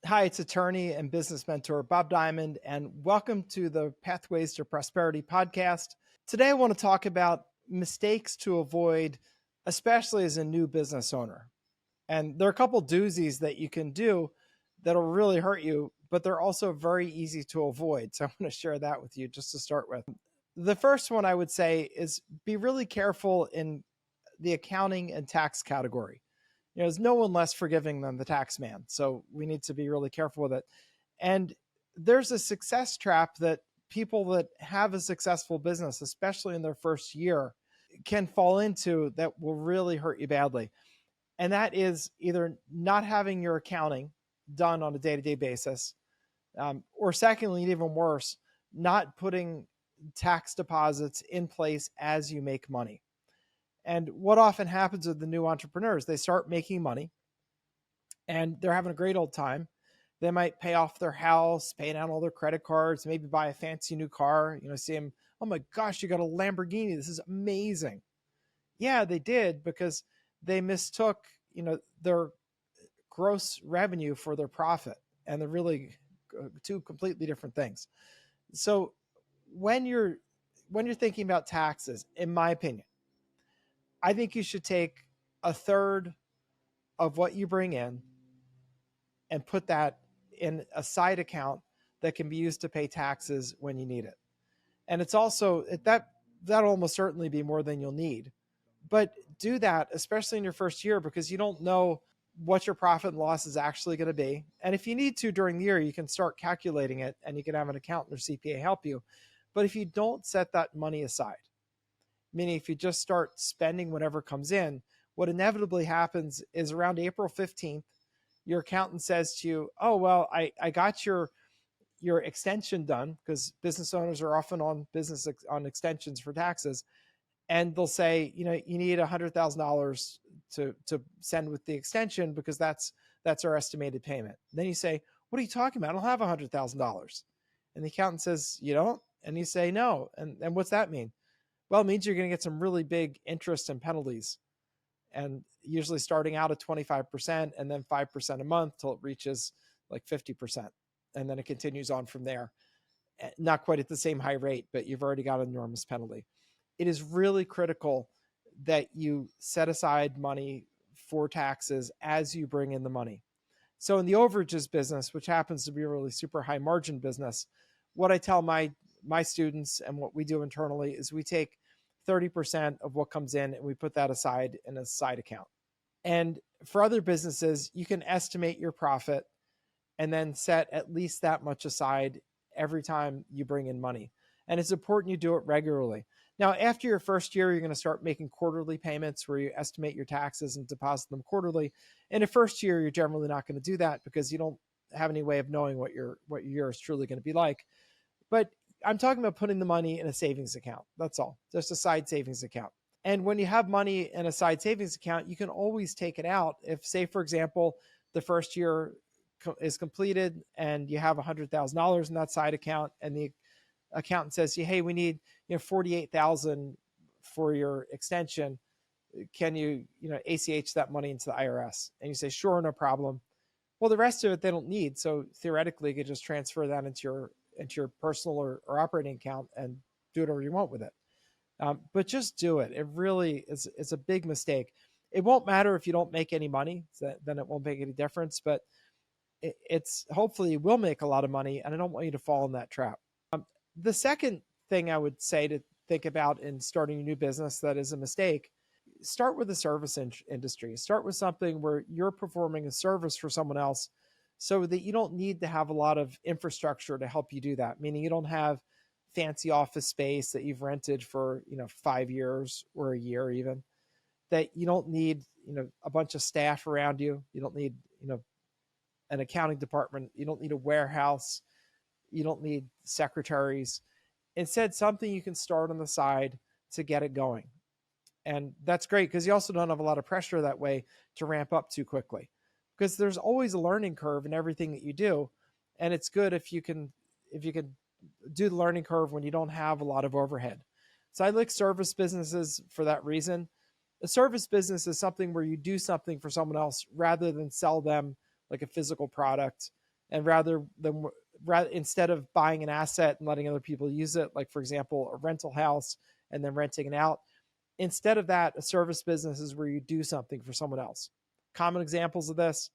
Hi, it's attorney and business mentor Bob Diamond, and welcome to the Pathways to Prosperity podcast. Today, I want to talk about mistakes to avoid, especially as a new business owner. And there are a couple doozies that you can do that'll really hurt you, but they're also very easy to avoid. So, I want to share that with you just to start with. The first one I would say is be really careful in the accounting and tax category. There's no one less forgiving than the tax man. So we need to be really careful with it. And there's a success trap that people that have a successful business, especially in their first year, can fall into that will really hurt you badly. And that is either not having your accounting done on a day to day basis, or secondly, even worse, not putting tax deposits in place as you make money. And what often happens with the new entrepreneurs, they start making money and they're having a great old time. They might pay off their house, pay down all their credit cards, maybe buy a fancy new car, see them, oh my gosh, you got a Lamborghini. This is amazing. Yeah, they did because they mistook, their gross revenue for their profit. And they're really two completely different things. So when you're thinking about taxes, in my opinion, I think you should take a third of what you bring in and put that in a side account that can be used to pay taxes when you need it. And it's also that'll almost certainly be more than you'll need. But do that, especially in your first year, because you don't know what your profit and loss is actually going to be. And if you need to during the year, you can start calculating it and you can have an accountant or CPA help you. But if you don't set that money aside, meaning if you just start spending whatever comes in, what inevitably happens is around April 15th, your accountant says to you, oh, well, I got your extension done, because business owners are often on extensions for taxes. And they'll say, you need $100,000 to send with the extension because that's our estimated payment. Then you say, what are you talking about? I don't have $100,000. And the accountant says, you don't? And you say, no. And what's that mean? Well, it means you're going to get some really big interest and penalties, and usually starting out at 25% and then 5% a month till it reaches like 50%. And then it continues on from there. Not quite at the same high rate, but you've already got an enormous penalty. It is really critical that you set aside money for taxes as you bring in the money. So in the overages business, which happens to be a really super high margin business, what I tell my students and what we do internally is we take 30% of what comes in and we put that aside in a side account. And for other businesses, you can estimate your profit and then set at least that much aside every time you bring in money. And it's important you do it regularly. Now, after your first year, you're going to start making quarterly payments where you estimate your taxes and deposit them quarterly. In the first year, you're generally not going to do that because you don't have any way of knowing what your year is truly going to be like. But I'm talking about putting the money in a savings account. That's all, just a side savings account. And when you have money in a side savings account, you can always take it out. If, say, for example, the first year is completed and you have $100,000 in that side account, and the accountant says, hey, we need $48,000 for your extension. Can you ACH that money into the IRS? And you say, sure, no problem. Well, the rest of it they don't need. So theoretically, you could just transfer that into your personal or operating account and do whatever you want with it. But just do it. It really is a big mistake. It won't matter if you don't make any money, then it won't make any difference. But it's hopefully you will make a lot of money, and I don't want you to fall in that trap. The second thing I would say to think about in starting a new business that is a mistake, start with the service industry. Start with something where you're performing a service for someone else so that you don't need to have a lot of infrastructure to help you do that. Meaning you don't have fancy office space that you've rented for, 5 years or a year even, that you don't need, a bunch of staff around you. You don't need, an accounting department. You don't need a warehouse. You don't need secretaries. Instead, something you can start on the side to get it going. And that's great because you also don't have a lot of pressure that way to ramp up too quickly, because there's always a learning curve in everything that you do. And it's good if you can do the learning curve when you don't have a lot of overhead. So I like service businesses for that reason. A service business is something where you do something for someone else rather than sell them like a physical product And instead of buying an asset and letting other people use it, like for example, a rental house and then renting it out, instead of that, a service business is where you do something for someone else. Common examples of this: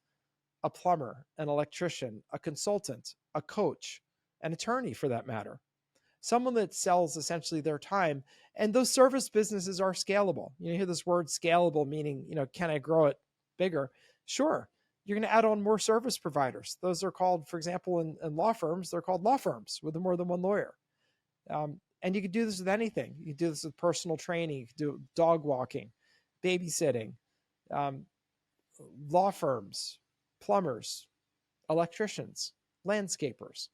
a plumber, an electrician, a consultant, a coach, an attorney for that matter. Someone that sells essentially their time. And those service businesses are scalable. You hear this word scalable, meaning, can I grow it bigger? Sure. You're going to add on more service providers. Those are called, for example, in law firms, they're called law firms with more than one lawyer. And you can do this with anything. You can do this with personal training. You can do dog walking, babysitting, law firms, plumbers, electricians, landscapers.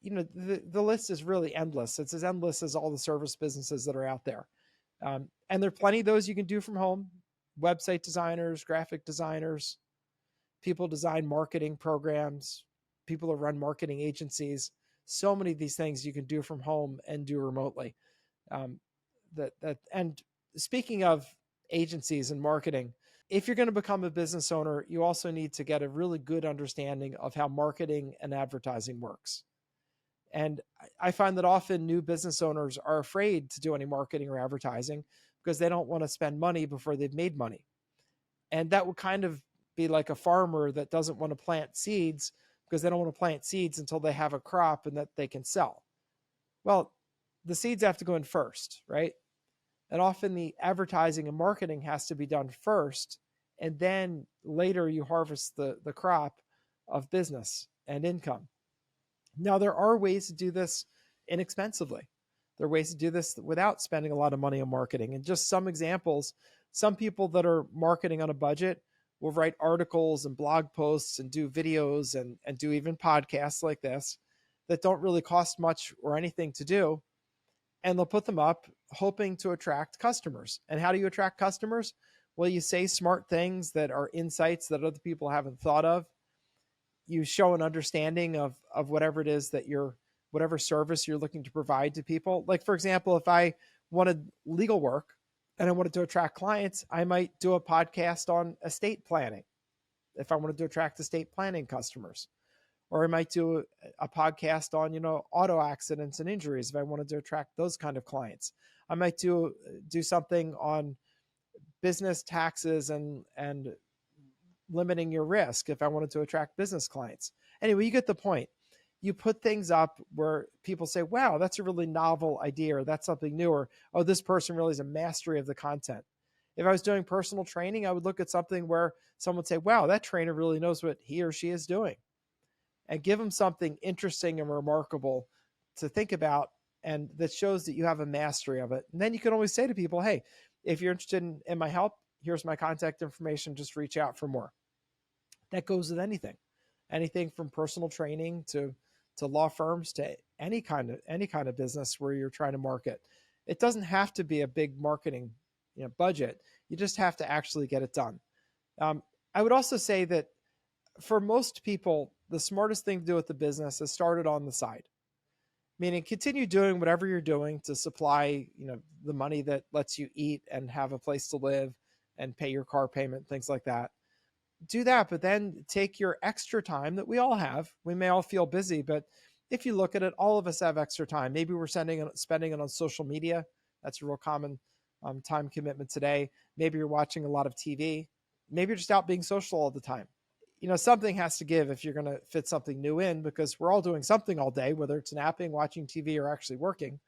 The list is really endless. It's as endless as all the service businesses that are out there. And there are plenty of those you can do from home: website designers, graphic designers, people design marketing programs, people that run marketing agencies. So many of these things you can do from home and do remotely. And speaking of agencies and marketing, if you're going to become a business owner, you also need to get a really good understanding of how marketing and advertising works. And I find that often new business owners are afraid to do any marketing or advertising because they don't want to spend money before they've made money. And that would kind of be like a farmer that doesn't want to plant seeds because they don't want to plant seeds until they have a crop and that they can sell. Well, the seeds have to go in first, right? And often the advertising and marketing has to be done first, and then later you harvest the crop of business and income. Now, there are ways to do this inexpensively. There are ways to do this without spending a lot of money on marketing. And just some examples: some people that are marketing on a budget will write articles and blog posts and do videos and do even podcasts like this that don't really cost much or anything to do. And they'll put them up hoping to attract customers. And how do you attract customers? Well, you say smart things that are insights that other people haven't thought of. You show an understanding of whatever it is that whatever service you're looking to provide to people. Like, for example, if I wanted legal work and I wanted to attract clients, I might do a podcast on estate planning if I wanted to attract estate planning customers. Or I might do a podcast on, auto accidents and injuries if I wanted to attract those kind of clients. I might do something on business taxes and limiting your risk if I wanted to attract business clients. Anyway, you get the point. You put things up where people say, wow, that's a really novel idea, or that's something new, or, oh, this person really has a mastery of the content. If I was doing personal training, I would look at something where someone would say, wow, that trainer really knows what he or she is doing, and give them something interesting and remarkable to think about, and that shows that you have a mastery of it. And then you can always say to people, hey, if you're interested in my help, here's my contact information, just reach out for more. That goes with anything from personal training to law firms to any kind of business where you're trying to market. It doesn't have to be a big marketing budget. You just have to actually get it done. I would also say that for most people, the smartest thing to do with the business is start it on the side. Meaning, continue doing whatever you're doing to supply, the money that lets you eat and have a place to live and pay your car payment, things like that. Do that, but then take your extra time that we all have. We may all feel busy, but if you look at it, all of us have extra time. Maybe we're spending it on social media. That's a real common time commitment today. Maybe you're watching a lot of TV. Maybe you're just out being social all the time. Something has to give if you're going to fit something new in, because we're all doing something all day, whether it's napping, watching TV, or actually working.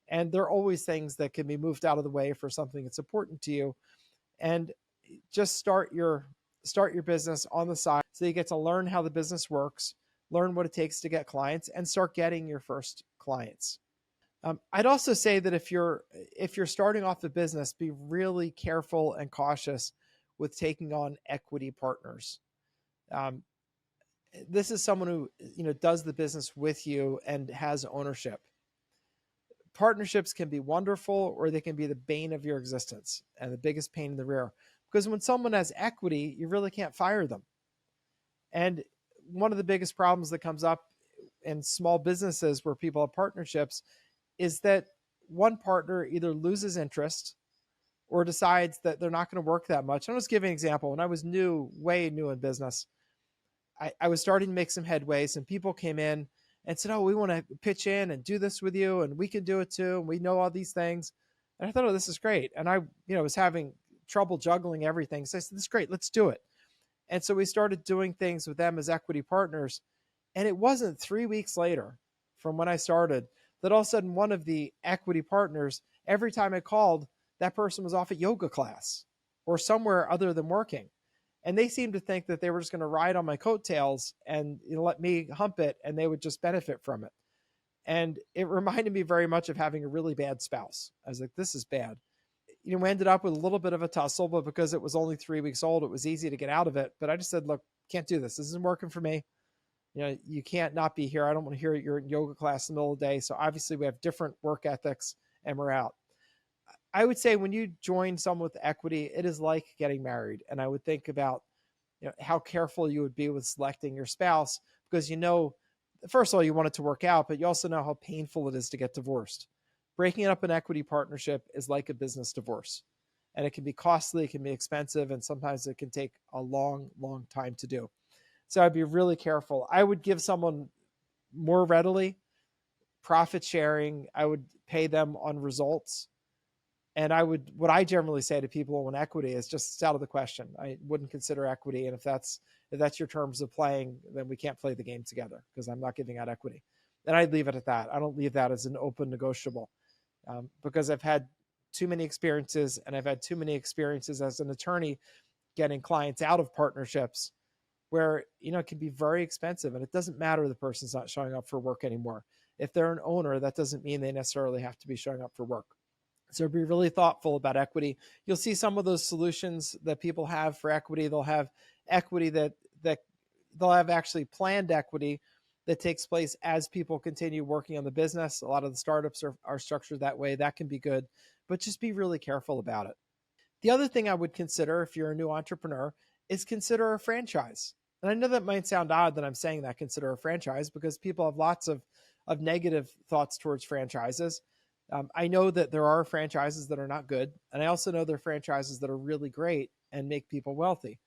And there are always things that can be moved out of the way for something that's important to you. And just start your business on the side so you get to learn how the business works, learn what it takes to get clients, and start getting your first clients. I'd also say that if you're starting off the business, be really careful and cautious with taking on equity partners. This is someone who does the business with you and has ownership. Partnerships can be wonderful, or they can be the bane of your existence and the biggest pain in the rear. Because when someone has equity, you really can't fire them. And one of the biggest problems that comes up in small businesses where people have partnerships is that one partner either loses interest or decides that they're not going to work that much. I'll just give you an example. When I was way new in business, I was starting to make some headways, and people came in and said, "Oh, we want to pitch in and do this with you, and we can do it too, and we know all these things." And I thought, "Oh, this is great." And I, was having trouble juggling everything, so I said, "This is great. Let's do it." And so we started doing things with them as equity partners. And it wasn't 3 weeks later from when I started that all of a sudden one of the equity partners, every time I called, that person was off at yoga class or somewhere other than working. And they seemed to think that they were just going to ride on my coattails and let me hump it, and they would just benefit from it. And it reminded me very much of having a really bad spouse. I was like, this is bad. We ended up with a little bit of a tussle, but because it was only 3 weeks old, it was easy to get out of it. But I just said, look, can't do this. This isn't working for me. You can't not be here. I don't want to hear you're in yoga class in the middle of the day. So obviously we have different work ethics, and we're out. I would say when you join someone with equity, it is like getting married. And I would think about how careful you would be with selecting your spouse, because first of all, you want it to work out, but you also know how painful it is to get divorced. Breaking up an equity partnership is like a business divorce, and it can be costly, it can be expensive, and sometimes it can take a long, long time to do. So I'd be really careful. I would give someone more readily profit sharing. I would pay them on results. And what I generally say to people on equity is just, it's out of the question. I wouldn't consider equity. And if that's your terms of playing, then we can't play the game together, because I'm not giving out equity. And I'd leave it at that. I don't leave that as an open negotiable, because I've had too many experiences, and I've had too many experiences as an attorney getting clients out of partnerships where, it can be very expensive, and it doesn't matter the person's not showing up for work anymore. If they're an owner, that doesn't mean they necessarily have to be showing up for work. So be really thoughtful about equity. You'll see some of those solutions that people have for equity. They'll have equity that they'll have actually planned equity that takes place as people continue working on the business. A lot of the startups are structured that way. That can be good, but just be really careful about it. The other thing I would consider if you're a new entrepreneur is consider a franchise. And I know that might sound odd that I'm saying that, consider a franchise, because people have lots of negative thoughts towards franchises. I know that there are franchises that are not good. And I also know there are franchises that are really great and make people wealthy.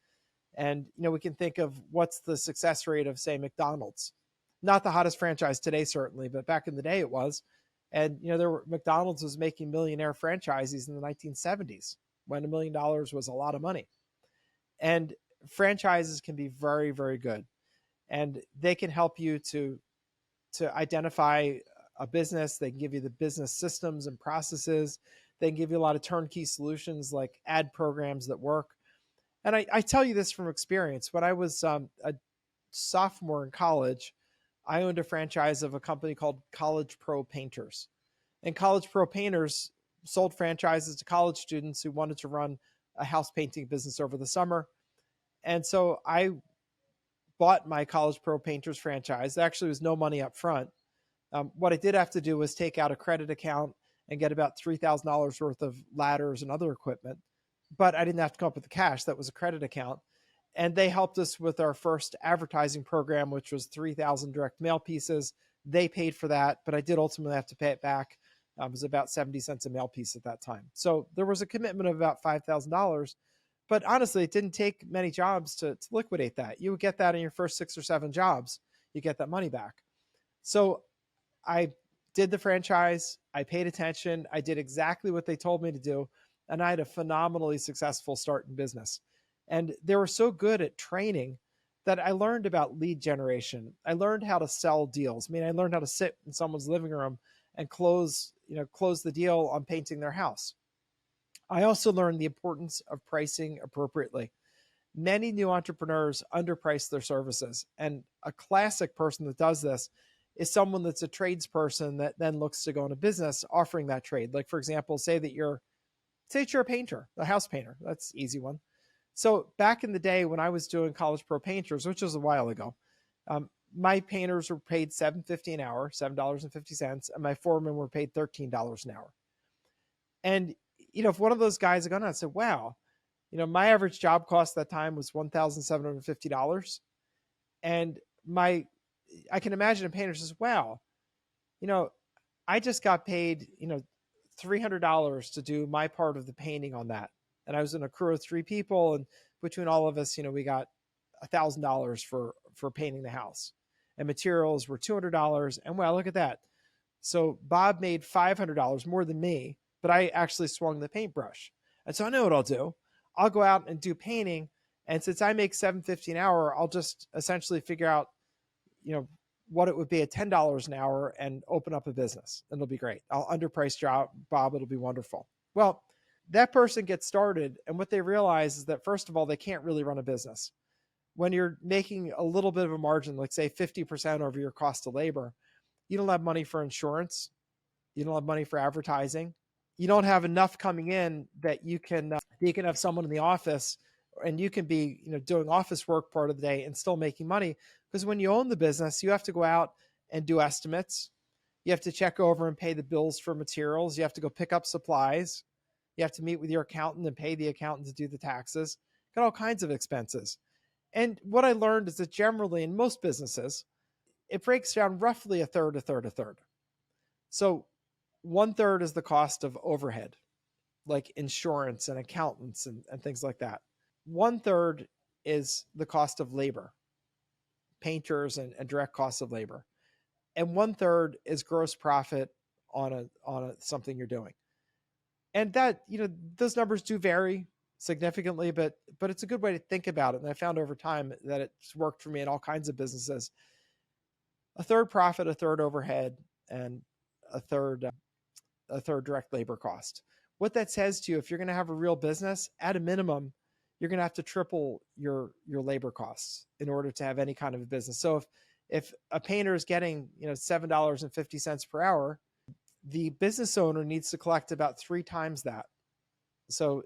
And, we can think of what's the success rate of, say, McDonald's. Not the hottest franchise today, certainly, but back in the day it was. And, McDonald's was making millionaire franchisees in the 1970s when $1 million was a lot of money. And franchises can be very, very good. And they can help you to identify a business. They can give you the business systems and processes. They can give you a lot of turnkey solutions like ad programs that work. And I tell you this from experience. When I was a sophomore in college, I owned a franchise of a company called College Pro Painters. And College Pro Painters sold franchises to college students who wanted to run a house painting business over the summer. And so I bought my College Pro Painters franchise. There actually was no money up front. What I did have to do was take out a credit account and get about $3,000 worth of ladders and other equipment. But I didn't have to come up with the cash. That was a credit account. And they helped us with our first advertising program, which was 3,000 direct mail pieces. They paid for that, but I did ultimately have to pay it back. It was about 70 cents a mail piece at that time. So there was a commitment of about $5,000. But honestly, it didn't take many jobs to liquidate that. You would get that in your first 6 or 7 jobs. You get that money back. So I did the franchise. I paid attention. I did exactly what they told me to do. And I had a phenomenally successful start in business. And they were so good at training that I learned about lead generation. I learned how to sell deals. I learned how to sit in someone's living room and close the deal on painting their house. I also learned the importance of pricing appropriately. Many new entrepreneurs underprice their services. And a classic person that does this is someone that's a tradesperson that then looks to go into business offering that trade. Like, for example, say you're a painter, a house painter. That's an easy one. So back in the day when I was doing College Pro Painters, which was a while ago, my painters were paid $7.50 an hour, $7.50, and my foremen were paid $13 an hour. And, if one of those guys had gone out and said, wow, my average job cost that time was $1,750. And I can imagine a painter says, wow, I just got paid, $300 to do my part of the painting on that. And I was in a crew of 3 people, and between all of us, we got $1,000 for for painting the house, and materials were $200. And wow, look at that. So Bob made $500 more than me, but I actually swung the paintbrush. And so I know what I'll do. I'll go out and do painting. And since I make $7.50 an hour, I'll just essentially figure out, what it would be at $10 an hour and open up a business. And it'll be great. I'll underprice job, Bob. It'll be wonderful. Well, that person gets started. And what they realize is that, first of all, they can't really run a business. When you're making a little bit of a margin, like say 50% over your cost of labor, you don't have money for insurance. You don't have money for advertising. You don't have enough coming in that you can have someone in the office, and you can be, doing office work part of the day and still making money. Because when you own the business, you have to go out and do estimates. You have to check over and pay the bills for materials. You have to go pick up supplies. You have to meet with your accountant and pay the accountant to do the taxes. Got all kinds of expenses. And what I learned is that generally in most businesses, it breaks down roughly a third, a third, a third. So 1/3 is the cost of overhead, like insurance and accountants and things like that. 1/3 is the cost of labor, painters and direct costs of labor. And 1/3 is gross profit on something you're doing. And that, those numbers do vary significantly, but it's a good way to think about it. And I found over time that it's worked for me in all kinds of businesses. A third profit, a third overhead, and a third direct labor cost. What that says to you, if you're going to have a real business, at a minimum, you're going to have to triple your labor costs in order to have any kind of a business. So if a painter is getting $7.50 per hour, the business owner needs to collect about 3 times that. So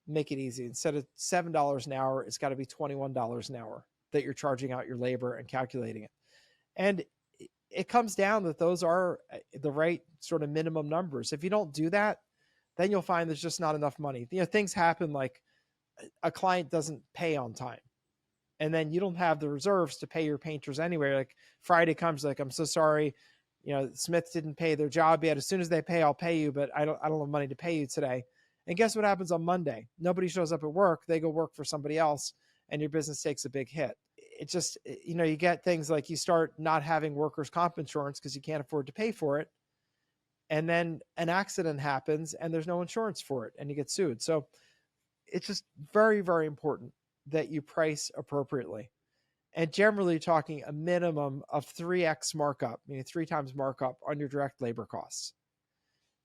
make it easy. Instead of $7 an hour, it's got to be $21 an hour that you're charging out your labor and calculating it. And it comes down that those are the right sort of minimum numbers. If you don't do that, then you'll find there's just not enough money. Things happen like a client doesn't pay on time, and then you don't have the reserves to pay your painters anyway. Like Friday comes, like, I'm so sorry, Smith didn't pay their job yet. As soon as they pay, I'll pay you, but I don't have money to pay you today. And guess what happens on Monday? Nobody shows up at work. They go work for somebody else, and your business takes a big hit. It just, you get things like you start not having workers' comp insurance because you can't afford to pay for it. And then an accident happens and there's no insurance for it and you get sued. So it's just very, very important that you price appropriately. And generally talking a minimum of 3x markup, meaning 3 times markup on your direct labor costs.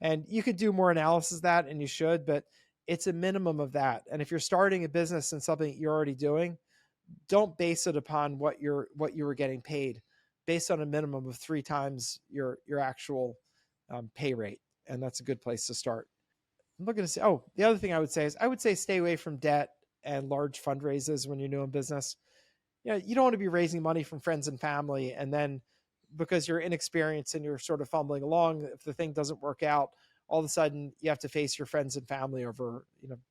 And you could do more analysis of that, and you should, but it's a minimum of that. And if you're starting a business and something you're already doing, don't base it upon what you were getting paid. Based on a minimum of 3 times your actual pay rate. And that's a good place to start. I'm looking to say, the other thing I would say stay away from debt and large fundraisers when you're new in business. You don't want to be raising money from friends and family, and then because you're inexperienced and you're sort of fumbling along, if the thing doesn't work out, all of a sudden you have to face your friends and family over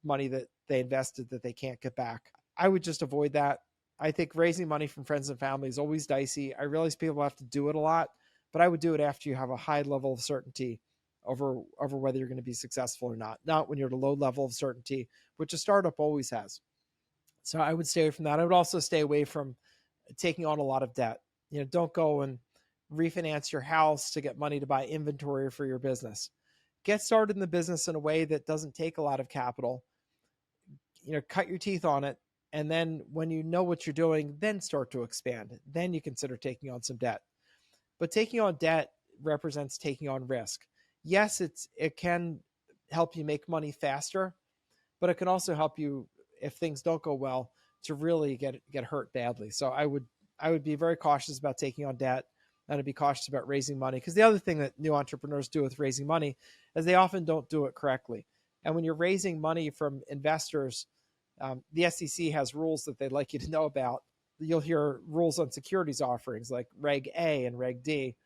money that they invested that they can't get back. I would just avoid that. I think raising money from friends and family is always dicey. I realize people have to do it a lot, but I would do it after you have a high level of certainty over whether you're going to be successful or not when you're at a low level of certainty, which a startup always has. So I would stay away from that. I would also stay away from taking on a lot of debt. Don't go and refinance your house to get money to buy inventory for your business. Get started in the business in a way that doesn't take a lot of capital. Cut your teeth on it. And then when you know what you're doing, then start to expand. Then you consider taking on some debt. But taking on debt represents taking on risk. Yes, it can help you make money faster, but it can also help you, if things don't go well, to really get hurt badly. So I would be very cautious about taking on debt, and I'd be cautious about raising money. Because the other thing that new entrepreneurs do with raising money is they often don't do it correctly. And when you're raising money from investors, the SEC has rules that they'd like you to know about. You'll hear rules on securities offerings like Reg A and Reg D.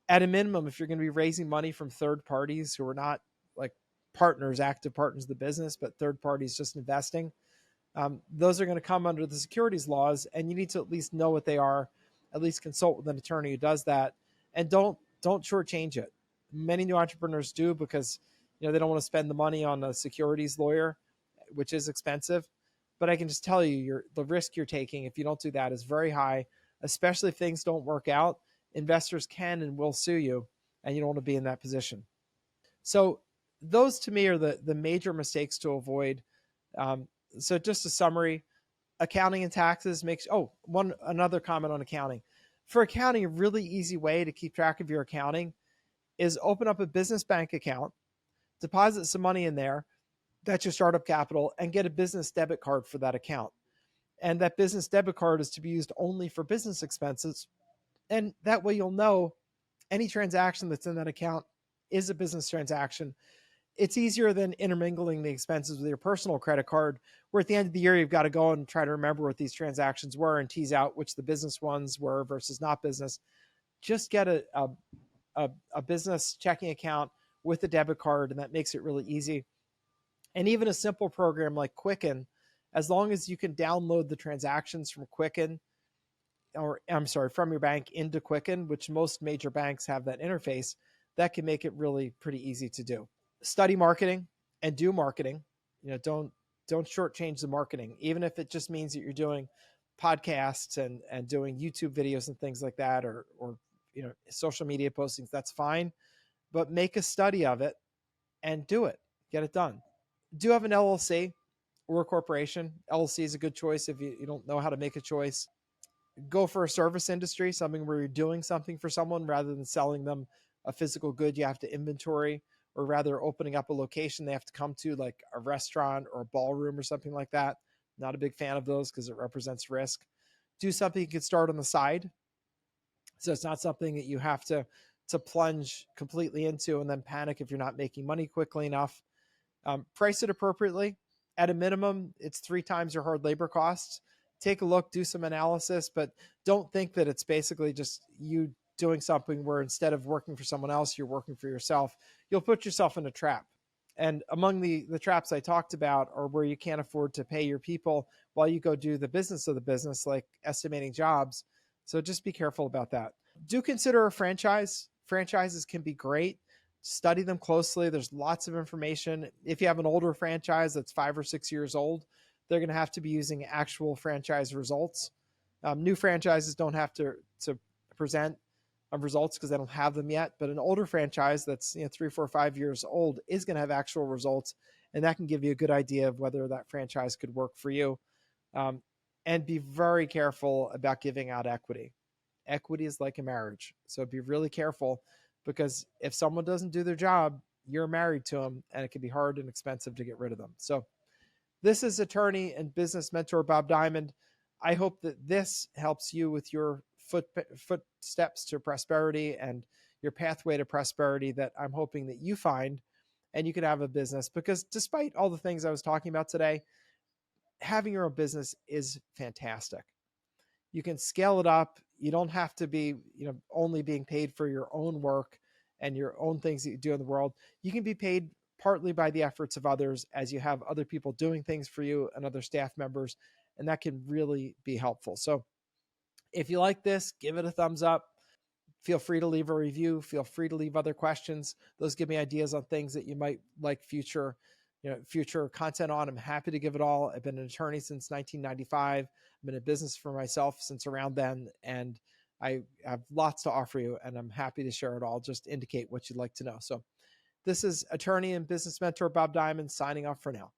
At a minimum, if you're going to be raising money from third parties who are not like partners, active partners of the business, but third parties just investing, those are going to come under the securities laws, and you need to at least know what they are, at least consult with an attorney who does that, and don't shortchange it. Many new entrepreneurs do because they don't want to spend the money on a securities lawyer, which is expensive. But I can just tell you, the risk you're taking if you don't do that is very high, especially if things don't work out. Investors can and will sue you, and you don't want to be in that position. So those to me are the major mistakes to avoid. So just a summary: accounting and taxes makes. Oh, another comment on accounting. For accounting, a really easy way to keep track of your accounting is open up a business bank account, deposit some money in there. That's your startup capital, and get a business debit card for that account. And that business debit card is to be used only for business expenses. And that way you'll know any transaction that's in that account is a business transaction. It's easier than intermingling the expenses with your personal credit card, where at the end of the year, you've got to go and try to remember what these transactions were and tease out which the business ones were versus not business. Just get a business checking account with a debit card, and that makes it really easy. And even a simple program like Quicken, as long as you can download the transactions from Quicken, or I'm sorry, from your bank into Quicken, which most major banks have that interface, that can make it really pretty easy to do. Study marketing and do marketing. Don't shortchange the marketing, even if it just means that you're doing podcasts and doing YouTube videos and things like that, or social media postings. That's fine, but make a study of it and do it. Get it done. Do have an LLC or a corporation. LLC is a good choice if you don't know how to make a choice. Go for a service industry, something where you're doing something for someone rather than selling them a physical good you have to inventory, or rather opening up a location they have to come to, like a restaurant or a ballroom or something like that. Not a big fan of those because it represents risk. Do something you could start on the side. So it's not something that you have to plunge completely into and then panic if you're not making money quickly enough. Price it appropriately. At a minimum, it's 3 times your hard labor costs. Take a look, do some analysis, but don't think that it's basically just you doing something where instead of working for someone else, you're working for yourself. You'll put yourself in a trap. And among the traps I talked about are where you can't afford to pay your people while you go do the business of the business, like estimating jobs. So just be careful about that. Do consider a franchise. Franchises can be great. Study them closely. There's lots of information. If you have an older franchise that's 5 or 6 years old, they're going to have to be using actual franchise results. New franchises don't have to present results because they don't have them yet. But an older franchise that's 3, 4, 5 years old is going to have actual results, and that can give you a good idea of whether that franchise could work for you. And be very careful about giving out equity. Equity is like a marriage, so be really careful, because if someone doesn't do their job, you're married to them, and it can be hard and expensive to get rid of them. So this is attorney and business mentor Bob Diamond. I hope that this helps you with your footsteps to prosperity and your pathway to prosperity that I'm hoping that you find, and you can have a business. Because despite all the things I was talking about today, having your own business is fantastic. You can scale it up. You don't have to be, only being paid for your own work and your own things that you do in the world. You can be paid partly by the efforts of others, as you have other people doing things for you and other staff members, and that can really be helpful. So if you like this, give it a thumbs up. Feel free to leave a review. Feel free to leave other questions. Those give me ideas on things that you might like future content on. I'm happy to give it all. I've been an attorney since 1995. I've been in business for myself since around then, and I have lots to offer you, and I'm happy to share it all. Just indicate what you'd like to know. So this is attorney and business mentor Bob Diamond signing off for now.